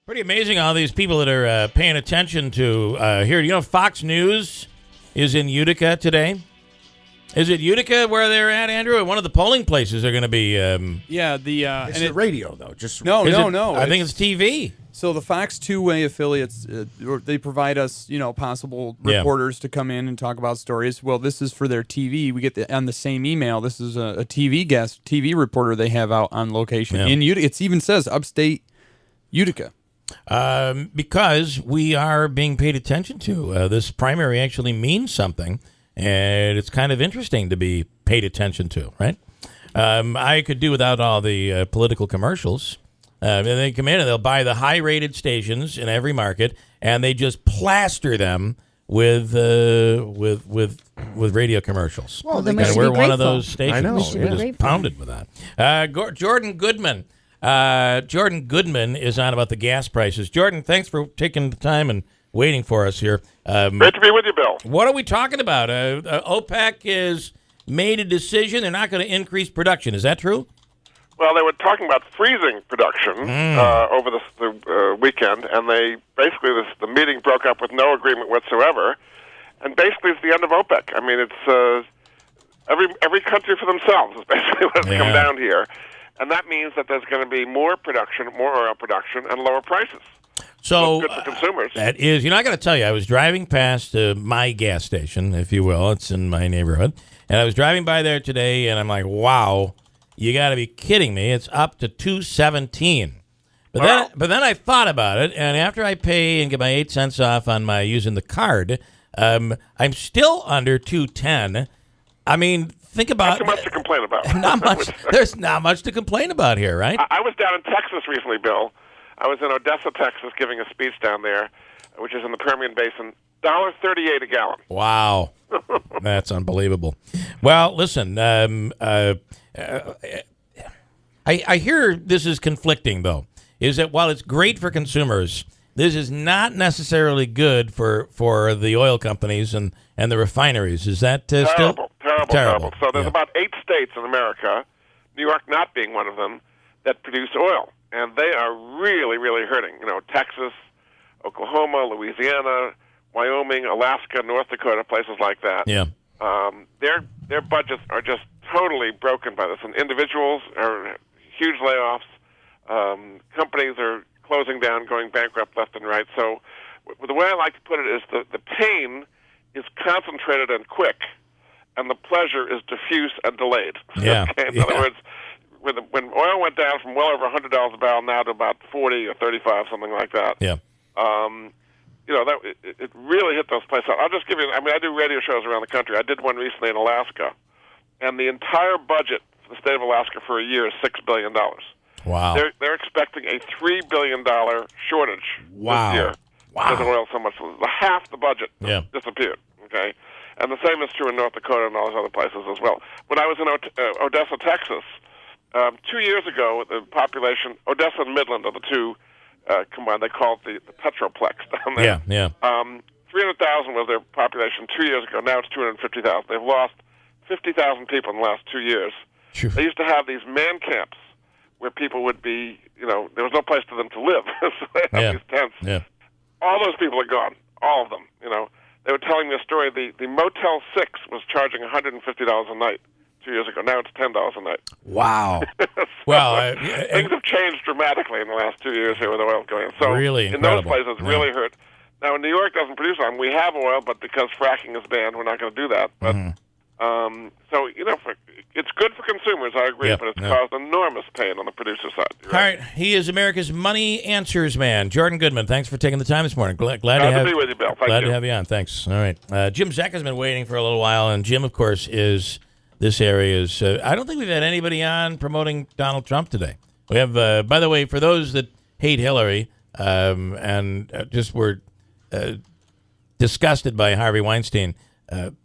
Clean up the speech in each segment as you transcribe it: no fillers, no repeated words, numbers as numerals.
Pretty amazing all these people that are paying attention to here. You know, Fox News is in Utica today. Is it Utica where they're at, Andrew? One of the polling places are going to be. It's the radio though. No. I think it's TV. So the Fox two-way affiliates, they provide us, possible reporters to come in and talk about stories. Well, this is for their TV. We get on the same email. This is a TV reporter they have out on location in Utica. It even says upstate Utica. Because we are being paid attention to. This primary actually means something, and it's kind of interesting to be paid attention to, right? I could do without all the political commercials. They come in and they'll buy the high-rated stations in every market, and they just plaster them with radio commercials. Well, and we're one of those stations. I know. We're just pounded with that. Jordan Goodman. Jordan Goodman is on about the gas prices. Jordan, thanks for taking the time and waiting for us here. Great to be with you, Bill. What are we talking about? OPEC has made a decision. They're not going to increase production. Is that true? Well, they were talking about freezing production over the weekend, and they basically the meeting broke up with no agreement whatsoever. And basically, it's the end of OPEC. I mean, it's every country for themselves is basically what's come down here. And that means that there's going to be more production, more oil production, and lower prices. So good for consumers. That is, I got to tell you, I was driving past my gas station, if you will. It's in my neighborhood. And I was driving by there today, and I'm like, wow, you got to be kidding me. It's up to $2.17. But then I thought about it, and after I pay and get my 8 cents off on my using the card, I'm still under $2.10. I mean, think about not too much to complain about. Not much. There's not much to complain about here, right? I was down in Texas recently, Bill. I was in Odessa, Texas, giving a speech down there, which is in the Permian Basin. $1.38 a gallon. Wow, that's unbelievable. Well, listen, I hear this is conflicting, though. Is that while it's great for consumers, this is not necessarily good for the oil companies and the refineries. Is that terrible? Terrible. So there's about 8 states in America, New York not being one of them, that produce oil. And they are really, really hurting. Texas, Oklahoma, Louisiana, Wyoming, Alaska, North Dakota, places like that. Yeah. Their budgets are just totally broken by this. And individuals are huge layoffs. Companies are closing down, going bankrupt left and right. So the way I like to put it is the pain is concentrated and quick, and the pleasure is diffuse and delayed. Yeah. Okay? In other words, when oil went down from well over $100 a barrel now to about 40 or 35, something like that. Yeah. It really hit those places. I'll just give you. I do radio shows around the country. I did one recently in Alaska, and the entire budget for the state of Alaska for a year is $6 billion. Wow. They're expecting a $3 billion shortage this year. Wow. Because oil so much. Half the budget disappeared. Okay. And the same is true in North Dakota and all those other places as well. When I was in Odessa, Texas, 2 years ago, the population, Odessa and Midland are the two combined. They call it the Petroplex down there. Yeah. 300,000 was their population 2 years ago. Now it's 250,000. They've lost 50,000 people in the last 2 years. Sure. They used to have these man camps where people would be, there was no place for them to live. So they had these tents. Yeah. All those people are gone. All of them. They were telling me a story. The Motel 6 was charging $150 a night 2 years ago. Now it's $10 a night. Wow. Things have changed dramatically in the last 2 years here with oil going. So really in those places, really hurt. Now, New York doesn't produce oil. We have oil, but because fracking is banned, we're not going to do that. But so it's good for consumers, I agree, but it's caused enormous pain on the producer side. All right, he is America's money answers man, Jordan Goodman. Thanks for taking the time this morning. Glad to be with you, Bill. Glad to have you on. Thanks. All right, Jim Zeck has been waiting for a little while, and Jim, of course, is this area's. I don't think we've had anybody on promoting Donald Trump today. We have, by the way, for those that hate Hillary and just were disgusted by Harvey Weinstein.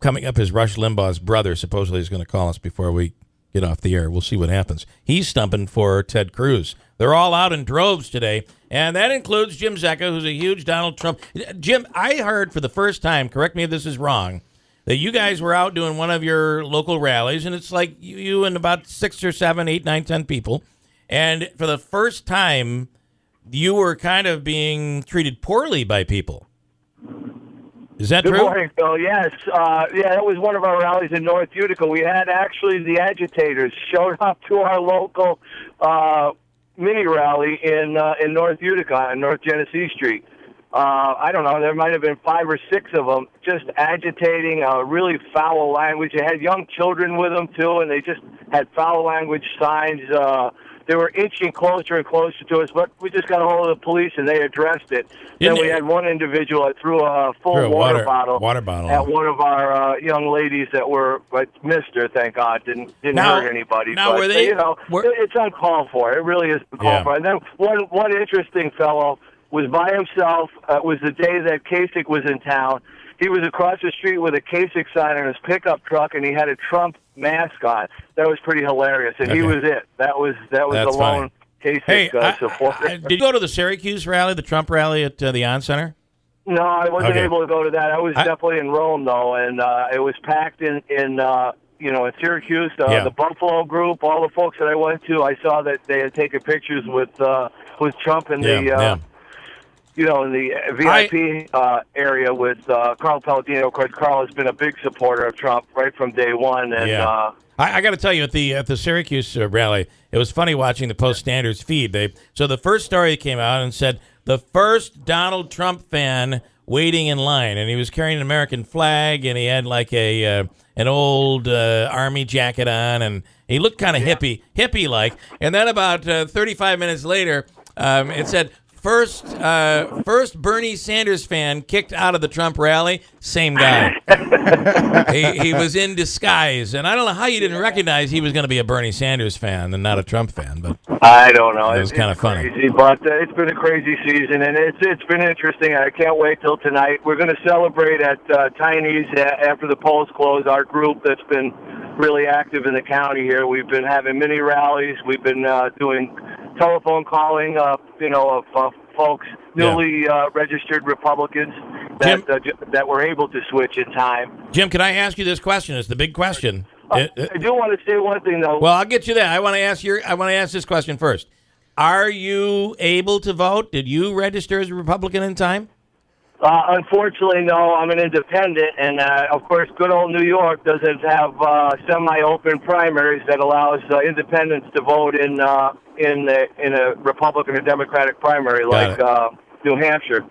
Coming up is Rush Limbaugh's brother. Supposedly is going to call us before we get off the air. We'll see what happens. He's stumping for Ted Cruz. They're all out in droves today, and that includes Jim Zecca, who's a huge Donald Trump. Jim, I heard for the first time, correct me if this is wrong, that you guys were out doing one of your local rallies, and it's like you and about 6 or 7, 8, 9, 10 people, and for the first time, you were kind of being treated poorly by people. Is that Good true? morning, Phil. Yes. That was one of our rallies in North Utica. We had actually the agitators showed up to our local mini rally in North Utica on North Genesee Street. I don't know, there might have been 5 or 6 of them just agitating really foul language. They had young children with them, too, and they just had foul language signs. They were inching closer and closer to us, but we just got a hold of the police, and they addressed it. Then we had one individual that threw a full water bottle at one of our young ladies that were, missed her, thank God, didn't hurt anybody. Now, but, it's uncalled for. It really is uncalled for. And then one interesting fellow was by himself. It was the day that Kasich was in town. He was across the street with a Kasich sign on his pickup truck, and he had a Trump mask on. That was pretty hilarious, and he was it. That was the lone Kasich supporter. Did you go to the Syracuse rally, the Trump rally at the On Center? No, I wasn't able to go to that. I was definitely in Rome, though, and it was packed in Syracuse. The Buffalo group, all the folks that I went to, I saw that they had taken pictures with Trump in the in the VIP area with Carl Palladino. Of course, Carl has been a big supporter of Trump right from day one. And I got to tell you, at the Syracuse rally, it was funny watching the Post-Standards feed. So the first story came out and said, the first Donald Trump fan waiting in line, and he was carrying an American flag, and he had like an old army jacket on, and he looked kind of hippie-like. And then about 35 minutes later, it said, First Bernie Sanders fan kicked out of the Trump rally, same guy. he was in disguise, and I don't know how you didn't recognize he was going to be a Bernie Sanders fan and not a Trump fan. But I don't know. It was kind of funny. Crazy, but it's been a crazy season, and it's been interesting. I can't wait till tonight. We're going to celebrate at Tiny's after the polls close. Our group that's been really active in the county here. We've been having mini rallies. We've been doing telephone calling, of folks, newly registered Republicans that were able to switch in time. Jim, can I ask you this question? It's the big question. I do want to say one thing, though. Well, I'll get you there. I want to ask this question first. Are you able to vote? Did you register as a Republican in time? Unfortunately, no. I'm an independent, and of course, good old New York doesn't have semi-open primaries that allows independents to vote in a Republican or Democratic primary like New Hampshire.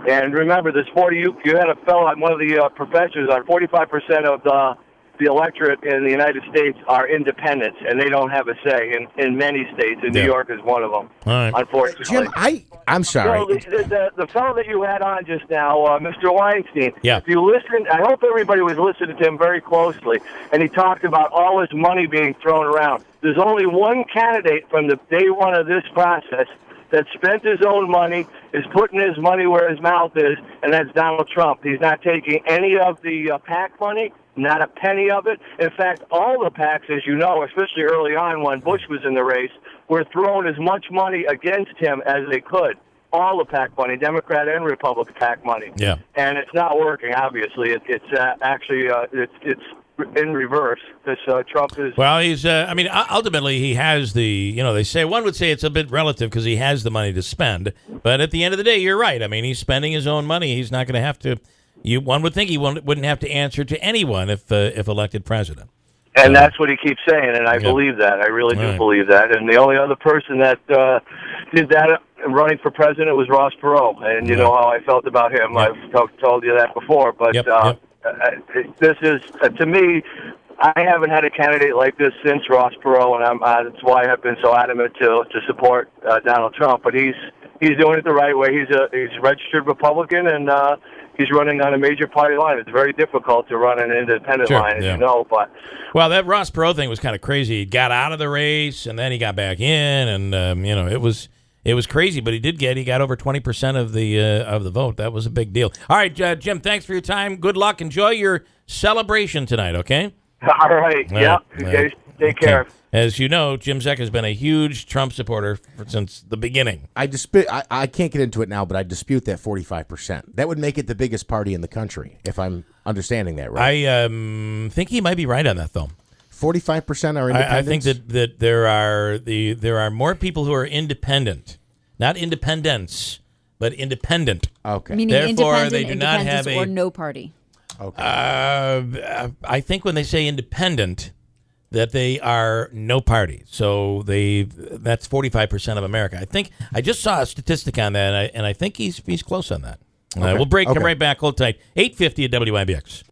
And remember, there's 40. You had a fellow, one of the professors, 45% of the electorate in the United States are independents, and they don't have a say in many states, and New York is one of them, unfortunately. Jim, I'm sorry. The fellow that you had on just now, Mr. Weinstein, if you listened, I hope everybody was listening to him very closely, and he talked about all this money being thrown around. There's only one candidate from the day one of this process that spent his own money, is putting his money where his mouth is, and that's Donald Trump. He's not taking any of the PAC money, not a penny of it. In fact, all the PACs, as you know, especially early on when Bush was in the race, were throwing as much money against him as they could. All the PAC money, Democrat and Republican PAC money. Yeah. And it's not working, obviously. It's actually in reverse. This Trump is... Well, he's, ultimately he has the, they say, one would say it's a bit relative because he has the money to spend. But at the end of the day, you're right. I mean, he's spending his own money. He's not going to have to, one would think he wouldn't have to answer to anyone if elected president. And that's what he keeps saying, and I believe that. I really do believe that. And the only other person that did that running for president was Ross Perot. And you know how I felt about him. I've told you that before. But this is, to me, I haven't had a candidate like this since Ross Perot, and that's why I've been so adamant to support Donald Trump. But he's doing it the right way. He's a registered Republican, and he's running on a major party line. It's very difficult to run an independent line, as you know. But that Ross Perot thing was kind of crazy. He got out of the race, and then he got back in, and it was crazy. But he got over 20% of the vote. That was a big deal. All right, Jim, thanks for your time. Good luck. Enjoy your celebration tonight. Okay. All right. Okay. Take care. As you know, Jim Zeck has been a huge Trump supporter since the beginning. I can't get into it now, but I dispute that 45%. That would make it the biggest party in the country, if I'm understanding that right. I think he might be right on that, though. 45% are independents? I think that there are more people who are independent not independence, but independent. Okay. Meaning Therefore, independent, they do not independence, have a- or no party. Okay. I think when they say independent, that they are no party. So that's 45% of America. I think I just saw a statistic on that, and I think he's close on that. Okay. We'll break. Come Okay. right back. Hold tight. 8:50 at WIBX.